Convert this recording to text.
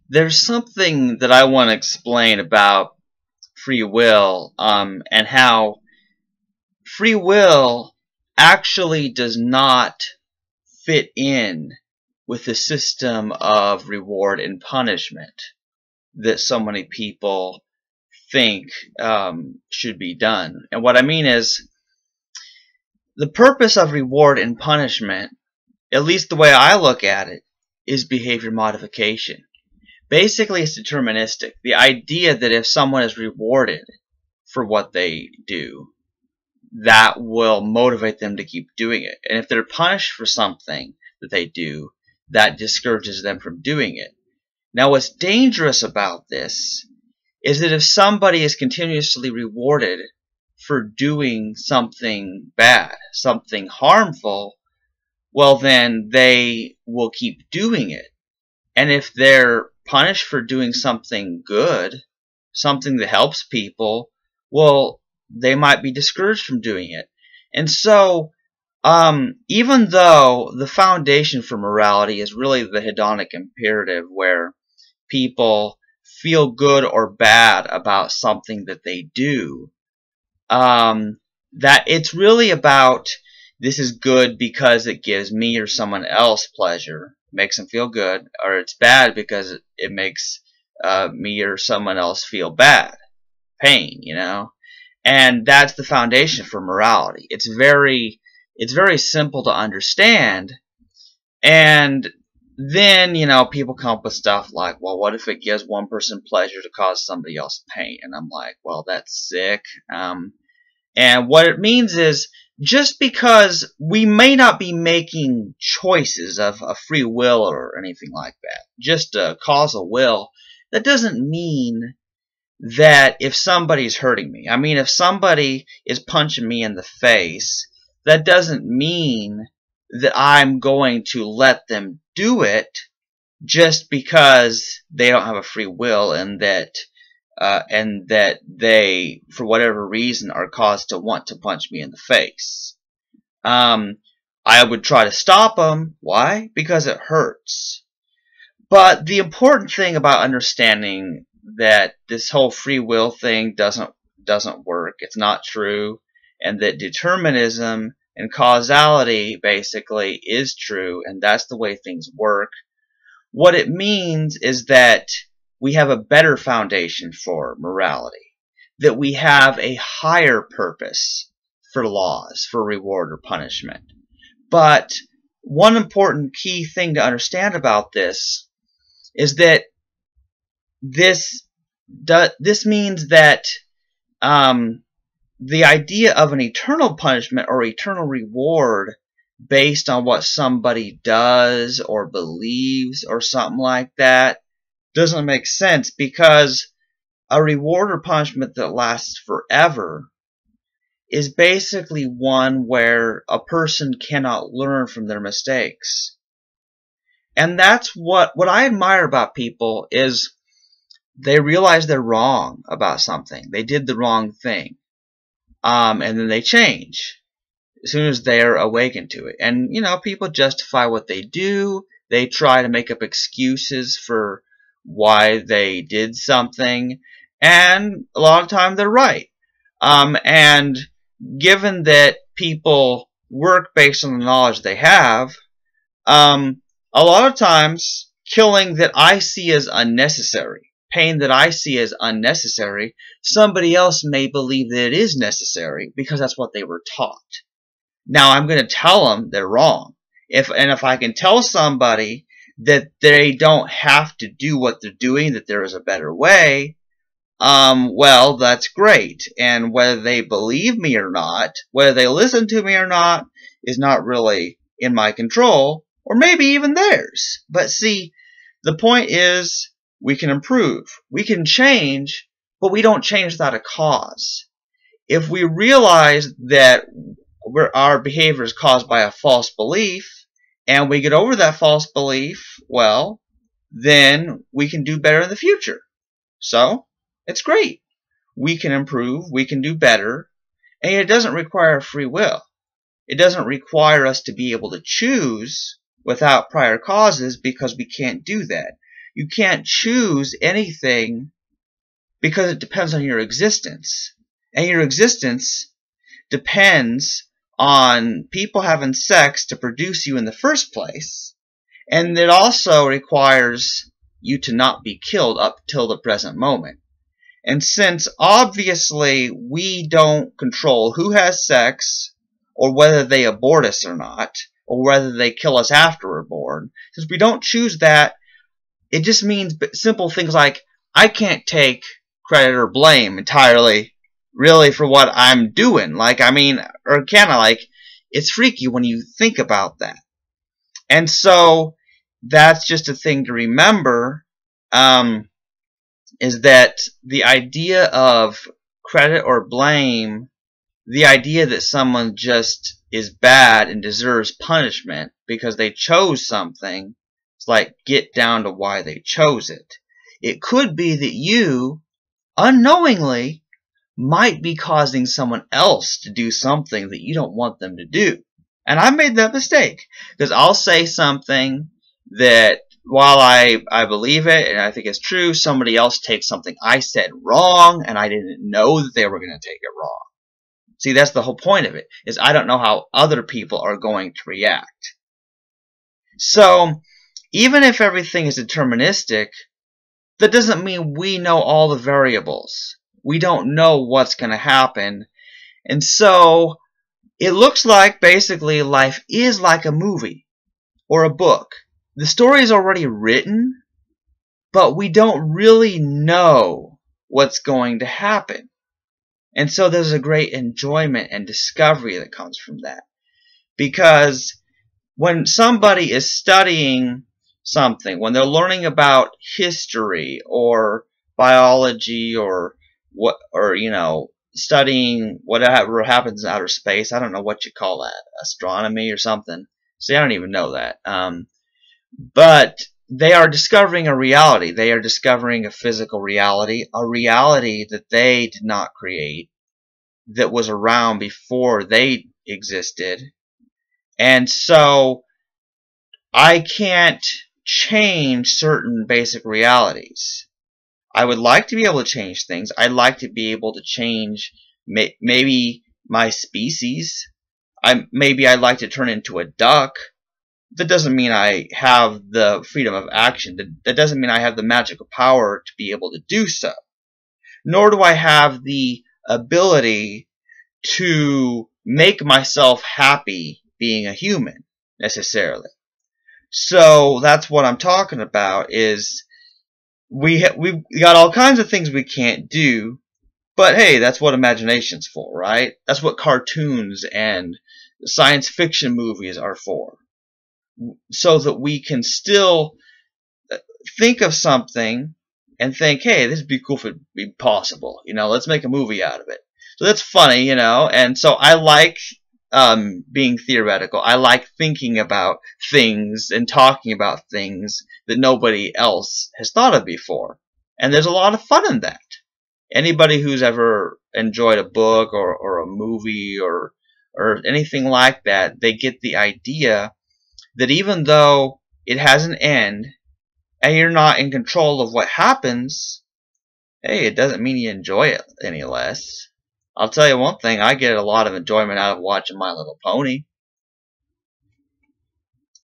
There's something that I want to explain about free will, and how free will actually does not fit in with the system of reward and punishment that so many people think should be done. And what I mean is, the purpose of reward and punishment, at least the way I look at it, is behavior modification. Basically, it's deterministic. The idea that if someone is rewarded for what they do, that will motivate them to keep doing it. And if they're punished for something that they do, that discourages them from doing it. Now, what's dangerous about this is that if somebody is continuously rewarded for doing something bad, something harmful, well, then they will keep doing it. And if they're punished for doing something good, something that helps people, well, they might be discouraged from doing it. And so, even though the foundation for morality is really the hedonic imperative, where people feel good or bad about something that they do, that it's really about, this is good because it gives me or someone else pleasure, makes them feel good, or it's bad because it makes me or someone else feel bad, pain, you know. And that's the foundation for morality. It's very simple to understand. And then, you know, people come up with stuff like, well, what if it gives one person pleasure to cause somebody else pain? And I'm like, well, that's sick. And what it means is, just because we may not be making choices of a free will or anything like that, just a causal will, that doesn't mean that if somebody's hurting me, I mean, if somebody is punching me in the face, that doesn't mean that I'm going to let them do it just because they don't have a free will, and that they, for whatever reason, are caused to want to punch me in the face. I would try to stop them. Why? Because it hurts. But the important thing about understanding that this whole free will thing doesn't work, it's not true, and that determinism and causality basically is true, and that's the way things work. What it means is that we have a better foundation for morality, that we have a higher purpose for laws, for reward or punishment. But one important key thing to understand about this is that this means that the idea of an eternal punishment or eternal reward based on what somebody does or believes or something like that doesn't make sense, because a reward or punishment that lasts forever is basically one where a person cannot learn from their mistakes. And that's what I admire about people, is they realize they're wrong about something. They did the wrong thing. And then they change as soon as they're awakened to it. And, you know, people justify what they do. They try to make up excuses for why they did something. And a lot of times they're right. And given that people work based on the knowledge they have, a lot of times killing that I see as unnecessary, pain that I see as unnecessary, somebody else may believe that it is necessary because that's what they were taught. Now, I'm going to tell them they're wrong. If I can tell somebody that they don't have to do what they're doing, that there is a better way, well, that's great. And whether they believe me or not, whether they listen to me or not, is not really in my control, or maybe even theirs. But see, the point is, we can improve, we can change, but we don't change without a cause. If we realize that our behavior is caused by a false belief, and we get over that false belief, well, then we can do better in the future. So, it's great. We can improve, we can do better, and it doesn't require free will. It doesn't require us to be able to choose without prior causes, because we can't do that. you can't choose anything because it depends on your existence. And your existence depends on people having sex to produce you in the first place. And it also requires you to not be killed up till the present moment. And since obviously we don't control who has sex, or whether they abort us or not, or whether they kill us after we're born, since we don't choose that, it just means simple things like, I can't take credit or blame entirely, really, for what I'm doing. Like, I mean, or can I? Like, it's freaky when you think about that. And so, that's just a thing to remember, is that the idea of credit or blame, the idea that someone just is bad and deserves punishment because they chose something, it's like, get down to why they chose it. It could be that you, unknowingly, might be causing someone else to do something that you don't want them to do. And I've made that mistake, because I'll say something that, while I believe it and I think it's true, somebody else takes something I said wrong, and I didn't know that they were going to take it wrong. See, that's the whole point of it, is I don't know how other people are going to react. So, even if everything is deterministic, that doesn't mean we know all the variables. We don't know what's going to happen. And so, it looks like, basically, life is like a movie or a book. The story is already written, but we don't really know what's going to happen. And so there's a great enjoyment and discovery that comes from that. Because when somebody is studying something, when they're learning about history or biology or studying whatever happens in outer space, I don't know what you call that, astronomy or something. See, I don't even know that. But they are discovering a reality. They are discovering a physical reality, a reality that they did not create, that was around before they existed. And so I can't change certain basic realities. I would like to be able to change things. I'd like to be able to change maybe my species. Maybe I'd like to turn into a duck. That doesn't mean I have the freedom of action. That doesn't mean I have the magical power to be able to do so. Nor do I have the ability to make myself happy being a human, necessarily. So that's what I'm talking about, is we've got all kinds of things we can't do, but hey, that's what imagination's for, right? That's what cartoons and science fiction movies are for. So that we can still think of something and think, hey, this would be cool if it would be possible. Let's make a movie out of it. So that's funny, and so I like being theoretical. I like thinking about things and talking about things that nobody else has thought of before. And there's a lot of fun in that. Anybody who's ever enjoyed a book or a movie or anything like that, they get the idea that even though it has an end and you're not in control of what happens, hey, it doesn't mean you enjoy it any less. I'll tell you one thing, I get a lot of enjoyment out of watching My Little Pony.